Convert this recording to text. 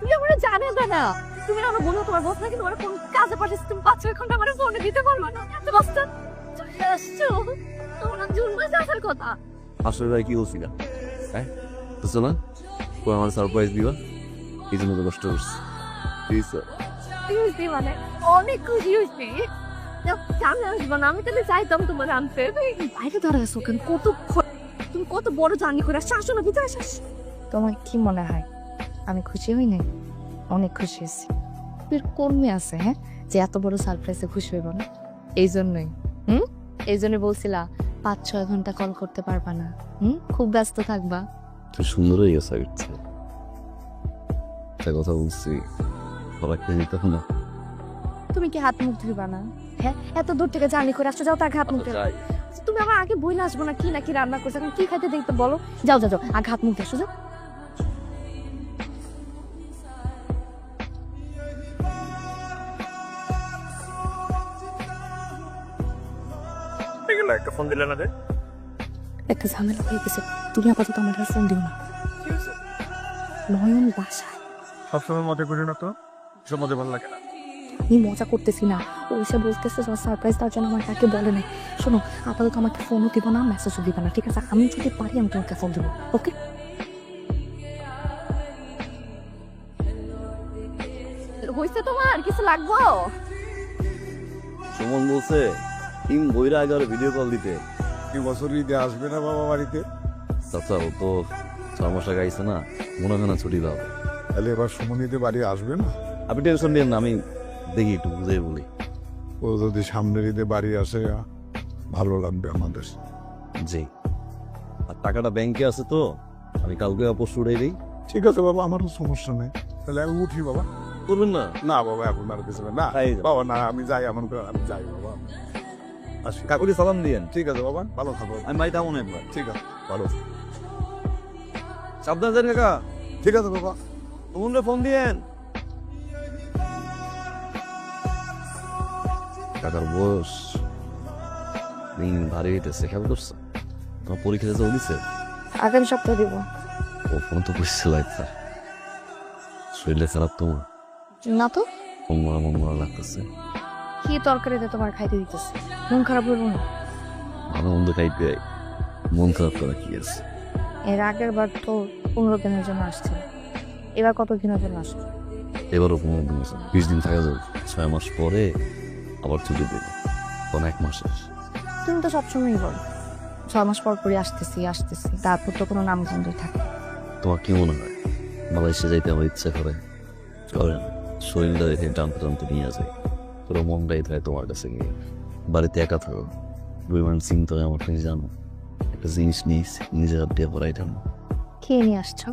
তুমি আমার জানে না তুমি আমার বলো তোমার বস নাকি তোমার কোন কাজে পাঠিয়েছে তুমি 5-6 ঘন্টা আমার ফোনে দিতে পারবে না এত বাস্তা চলে আসছো তোমার জুন মাসে আসার কথা আসলে ভাই কি বলছিলাম হ্যাঁ বুঝছো না ও আমার সারপ্রাইজ দিবা এই জন্য তো কষ্ট করছি প্লিজ খুশি মানে অনেক খুশি হয়েছি জানে আসবো না আমি তাহলে চাইতাম তোমার আনতে বাইরে ধরে আসো কেন তুমি কত বড় জার্নি করে আসছো আসো না ভিতরে আসো তোমার কি মনে হয় আমি খুশি হই নাই? অনেক খুশি হয়েছি। ফির কোন মেয়ে আছে হ্যাঁ যে এত বড় সারপ্রাইজে খুশি হইব না? এই জন্যই এই জন্য বলছিলা 5-6 ঘন্টা কল করতে পারবা না, খুব ব্যস্ত থাকবা। তুই সুন্দর হয়ে গেছে আগের চেয়ে। একটা কথা বলছি সবাইকে দিতে না তুমি কি হাত মুখ ধুইবা না? হ্যাঁ এত দূর থেকে জার্নি করে আসছো, যাও তাকে হাত মুখ ধুয়ে। তুমি আমার আগে বই না আসবো না কি নাকি রান্না করছো, এখন কি খাইতে দেখতে বলো। যাও যাও যাও আগে হাত মুখ ধুয়ে আসো, যাও। একটা ফোন দিলে না রে একটা ঝামেলা হয়ে গেছে, তুমি আপাতত আমার ফোন দিও না। নয়ন বাসায়। সবসময় মজা করি না তো সব মজা ভালো লাগে না আমি মজা করতেছি না, ও এসে বলতেছে সারপ্রাইজ তার জন্য আমার তাকে বলে নাই। শোনো আপাতত আমাকে ফোনও দিব না, মেসেজও দিবে না, ঠিক আছে? আমি যদি পারি আমি তোমাকে ফোন দেবো, ওকে? হইছে তোমার কিছু লাগবো সুমন বলছে টিম বইরা আগে আরো ভিডিও কল দিতে। কি বছর ঈদে আসবে না বাবা বাড়িতে? চাচা ও তো 6 মাস আগে আইসে না, মনে হয় না ছুটি পাবো। তাহলে এবার সুমন ঈদে বাড়ি আসবে না? আপনি টেনশন নিয়েন না, আমি দেখি একটু বুঝাই বলি। ও যদি সামনের ঈদে বাড়ি আসে ভালো লাগবে আমাদের। জি আর টাকাটা ব্যাংকে আছে তো, আমি কালকে পরশু উড়াই দিই। ঠিক আছে বাবা, আমারও সমস্যা নেই। তাহলে আমি উঠি বাবা। করবেন না? না বাবা এখন আর কিছু না তাই যাও। বাবা, না আমি যাই, এমন করে আমি যাই বাবা। আসি কাকুকে সালাম দিয়েন। ঠিক আছে বাবা, ভালো থাকো। আমি বাড়িতে আমন একবার। ঠিক আছে, ভালো সাবধান যান কাকা। ঠিক আছে বাবা। তোমরা ফোন দিয়েন। কাকার বয়স দিন ভারী হইতেছে, খেয়াল করছো? তোমার পরীক্ষা যাও দিছে? আগামী সপ্তাহে দিব। ও ফোন তো বুঝছে লাগছে শরীরে খারাপ তোমার? না তো, মন মরা লাগতেছে। কি তরকারিতে তোমার খাইতে দিতেছে, মন খারাপ হইব না? ভালো মন্দ খাইতে মন খারাপ করা কি আছে? এর আগের বার তো 15 দিনের জন্য আসছিল, এবার কত দিনের জন্য আসছে? এবারও 15 দিন আছে, 20 দিন থাকা যাবে। 6 মাস পরে আবার ছুটি দেবে, কোন 1 মাসের। তুমি তো সবসময়ই বলো 6 মাস পর পরই আসতেছি আসতেছি, তারপর তো কোনো নাম গন্ধই থাকে। তোমার কি মনে হয় মালয়েশিয়া যাইতে আমার ইচ্ছা করে? চলেন শরীরটা দেখে টানতে টানতে নিয়ে যায়, পুরো মনটাই থাকে তোমার কাছে গিয়ে। বাড়িতে একা থাকো, বিমান চিন্তা হয় আমার, তুমি জানো একটা জিনিস নিয়ে নিজের হাত দিয়ে পড়াইতাম। খেয়ে নিয়ে আসছো?